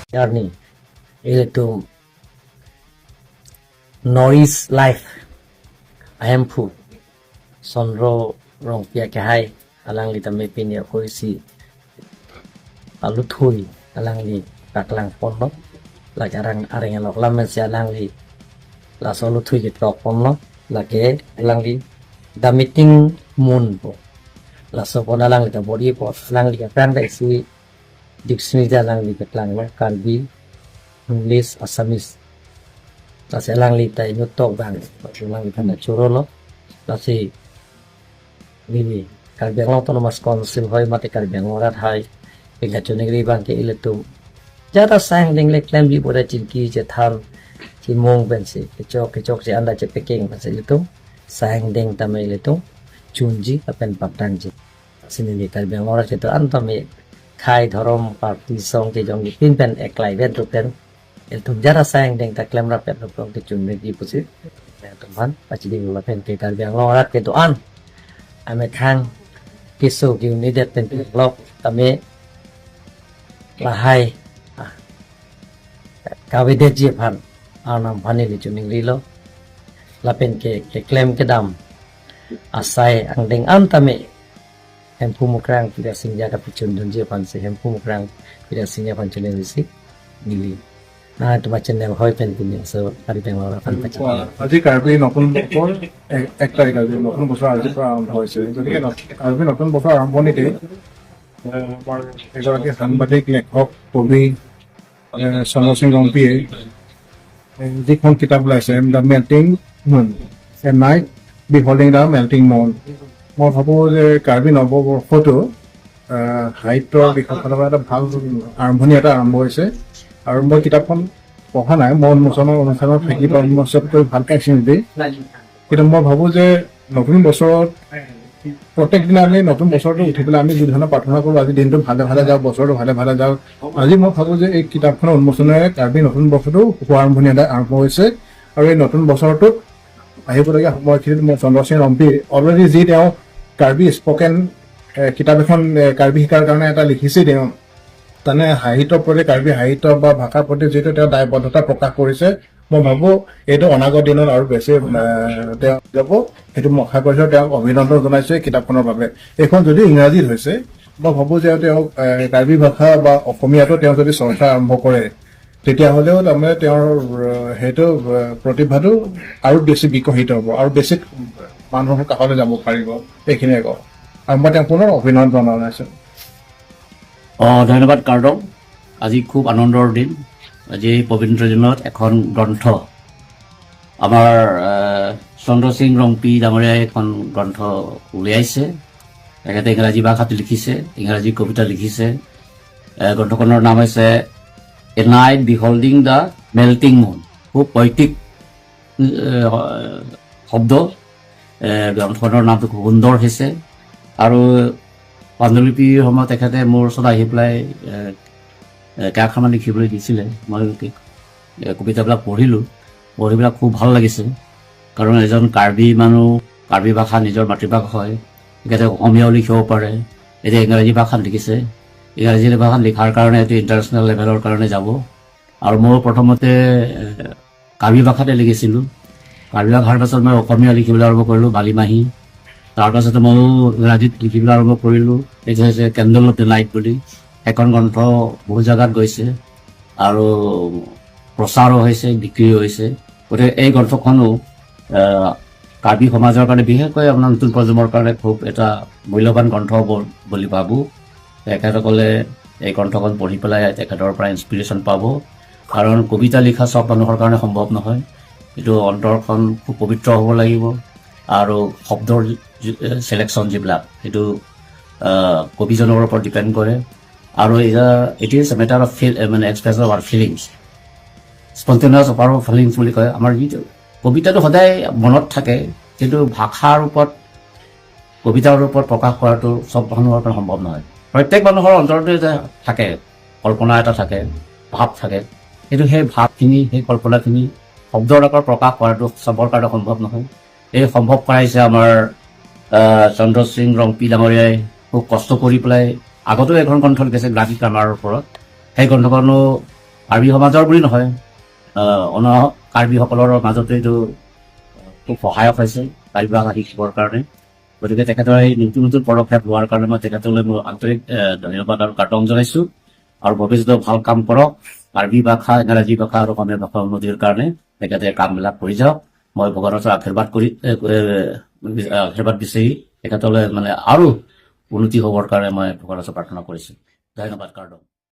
journey itu noise life I am fu sonro rong pia ke hai alang li tame pin ya koi si alu thui alang li taklang pon lo la jarang areng lok lam si alang li la solo thui ke tok pon lo la ke alang li the meeting moon po la so pon alang li ta body po alang li ka kan dai si dictionary alang li ka tlang ma kalbi English Assamese la se alang li ta inu tok bang alang li kana churo lo la si Lili, Karbiang Long Autonomous Council hoy mati Karbiang Long rat hai pinga chuning ri bang ke iletu jata sang ding le klem bi boda chinki je tham chi mong ben se ke chok je anda je peking ba se iletu sang ding tamai iletu chunji apen paptang ji sini ni Karbiang Long rat to antame khai thorom party song ke jong pin pen eklai ven to pen iletu jata sang ding ta klem rap pen rong ke chunri ji pusi teman pachi ding la pen ke Karbiang Long rat ke to an ame khang kisu ki needed pen lok tame la hai kawide ji phan anam phani li chuning ri lo la pen ke claim ke dam asai ang ding am tame hem pumukrang pida singja ka pichun dun ji phan se hem pumukrang pida singja phan chuning ri si nili na to ma channel hoy pen pin so ari pen la phan pachi আজি কাৰ্বি নতুন বছৰ 1 তাৰিখ আজি নতুন বছৰ আজিৰ পৰা আৰম্ভ হৈছে গতিকে কাৰ্বি নতুন বছৰ আৰম্ভণিতে আমাৰ এগৰাকী সাংবাদিক লেখক কবি চন্দ্ৰ সিং ৰংপিয়ে যিখন কিতাপ ওলাইছে the melting moon a night beholding the melting moon মই ভাবোঁ যে কাৰ্বি নৱবৰ্ষটো সাহিত্যৰ দিশৰ ফালৰ পৰা এটা ভাল আৰম্ভণি এটা আৰম্ভ হৈছে আৰু মই কিতাপখন পঢ়া নাই মই উন্মোচনৰ অনুষ্ঠানত থাকি বা উন্মোচন কৰি ভালকৈ চিনি কিন্তু মই ভাবোঁ যে নতুন বছৰত প্ৰত্যেক দিনা আমি নতুন বছৰটো উঠি পেলাই আমি যি ধৰণৰ প্ৰাৰ্থনা কৰোঁ আজি দিনটো ভালে ভালে যাওক বছৰটো ভালে ভালে যাওক আজি মই ভাবোঁ যে এই কিতাপখনৰ উন্মোচনেৰে কাৰ্বি নতুন বছৰটো শুভ আৰম্ভণি এটা আৰম্ভ হৈছে আৰু এই নতুন বছৰটোত আহিবলগীয়া সময়খিনিত মই চন্দ্ৰ সিং ৰম্পী অলৰেডি যি তেওঁ কাৰ্বি স্পকেন কিতাপ এখন কাৰ্বি শিকাৰ কাৰণে এটা লিখিছে তেওঁ তানে সাহিত্যৰ প্ৰতি কাৰ্বি সাহিত্য বা ভাষাৰ প্ৰতি যিটো তেওঁ দায়বদ্ধতা প্ৰকাশ কৰিছে মই ভাবোঁ এইটো অনাগত দিনত আৰু বেছি তেওঁ যাব সেইটো মই আশা কৰিছোঁ তেওঁক অভিনন্দন জনাইছোঁ এই কিতাপখনৰ বাবে এইখন যদি ইংৰাজীত হৈছে মই ভাবোঁ যে তেওঁ কাৰ্বি ভাষা বা অসমীয়াটো তেওঁ যদি চৰ্চা আৰম্ভ কৰে তেতিয়াহ'লেও তাৰমানে তেওঁৰ সেইটো প্ৰতিভাটো আৰু বেছি বিকশিত হ'ব আৰু বেছি মানুহৰ কাষলৈ যাব পাৰিব এইখিনিয়ে কওঁ আৰু মই তেওঁক পুনৰ অভিনন্দন জনাইছোঁ ধন্যবাদ কাৰ্ডক আজি খুব আনন্দৰ দিন আজি পবিত্ৰ দিনত এখন গ্ৰন্থ আমাৰ চন্দ্ৰ সিং ৰংপি ডাঙৰীয়াই এখন গ্ৰন্থ উলিয়াইছে তেখেতে ইংৰাজী ভাষাত লিখিছে ইংৰাজী কবিতা লিখিছে গ্ৰন্থখনৰ নাম হৈছে এ নাইট বিহল্ডিং দ্য মেল্টিং মুন খুব পৈতিক শব্দ গ্ৰন্থখনৰ নামটো খুব সুন্দৰ হৈছে আৰু পাণ্ডুলিপিৰ সময়ত তেখেতে মোৰ ওচৰত আহি পেলাই কেইখনমান লিখিবলৈ দিছিলে মই কবিতাবিলাক পঢ়ি পেলাই খুব ভাল লাগিছে কাৰণ এজন কাৰ্বি মানুহ কাৰ্বি ভাষা নিজৰ মাতৃভাষা হয় তেখেতে অসমীয়াও লিখিব পাৰে এতিয়া ইংৰাজী ভাষাত লিখিছে ইংৰাজী ভাষাত লিখাৰ কাৰণে এইটো ইণ্টাৰনেশ্যনেল লেভেলৰ কাৰণে যাব আৰু মই প্ৰথমতে কাৰ্বি ভাষাতে লিখিছিলোঁ কাৰ্বি ভাষাৰ পাছত মই অসমীয়া লিখিবলৈ আৰম্ভ কৰিলোঁ বালিমাহী তাৰপাছতে ময়ো ইংৰাজীত লিখিবলৈ আৰম্ভ কৰিলোঁ এইটো হৈছে কেণ্ডল অফ দ্য নাইট বুলি এখন গ্ৰন্থ বহু জেগাত গৈছে আৰু প্ৰচাৰো হৈছে বিক্ৰীও হৈছে গতিকে এই গ্ৰন্থখনো কাৰ্বি সমাজৰ কাৰণে বিশেষকৈ আপোনাৰ নতুন প্ৰজন্মৰ কাৰণে খুব এটা মূল্যৱান গ্ৰন্থ হ'ব বুলি ভাবোঁ তেখেতসকলে এই গ্ৰন্থখন পঢ়ি পেলাই তেখেতৰ পৰা ইনস্পিৰেশ্যন পাব কাৰণ কবিতা লিখা চব মানুহৰ কাৰণে সম্ভৱ নহয় এইটো অন্তৰখন খুব পবিত্ৰ হ'ব লাগিব আৰু শব্দৰ চিলেকশ্যন যিবিলাক সেইটো কবিজনৰ ওপৰত ডিপেণ্ড কৰে আৰু it is a matter of মানে expression of our feelings spontaneous of our feelings বুলি কয় আমাৰ যিটো কবিতাটো সদায় মনত থাকে কিন্তু ভাষাৰ ওপৰত কবিতাৰ ওপৰত প্ৰকাশ কৰাটো চব মানুহৰ কাৰণে সম্ভৱ নহয় প্ৰত্যেক মানুহৰ অন্তৰতে থাকে কল্পনা এটা থাকে ভাৱ থাকে কিন্তু সেই ভাৱখিনি সেই কল্পনাখিনি শব্দৰ আকাৰত প্ৰকাশ কৰাটো চবৰ কাৰণে সম্ভৱ নহয় এই সম্ভৱ কৰাইছে আমাৰ চন্দ্ৰ সিং ৰংপি ডাঙৰীয়াই খুব কষ্ট কৰি পেলাই আগতেও এখন গ্ৰন্থ লিখিছে গ্ৰাফিক গ্ৰামাৰৰ ওপৰত সেই গ্ৰন্থখনো কাৰ্বি সমাজৰ বুলি নহয়, অন্য কাৰ্বিসকলৰ মাজতো এইটো খুব সহায়ক হৈছে কাৰ্বি ভাষা শিকিবৰ কাৰণে। গতিকে তেখেতৰ এই নতুন নতুন পদক্ষেপ লোৱাৰ কাৰণে মই তেখেতলৈ মোৰ আন্তৰিক ধন্যবাদ আৰু কৃতজ্ঞতা জনাইছো। আৰু ভৱিষ্যতে ভাল কাম কৰক, কাৰ্বি ভাষা, ইংৰাজী ভাষা আৰু অসমীয়া ভাষা উন্নতিৰ কাৰণে তেখেতে কামবিলাক কৰি যাওক। মই ভগৱানৰ ওচৰত আশীৰ্বাদ বিচাৰি তেখেতলৈ মানে আৰু উন্নতি হ'বৰ কাৰণে মই ভগৱানৰ ওচৰত প্ৰাৰ্থনা কৰিছো। ধন্যবাদ কাৰ্ডম।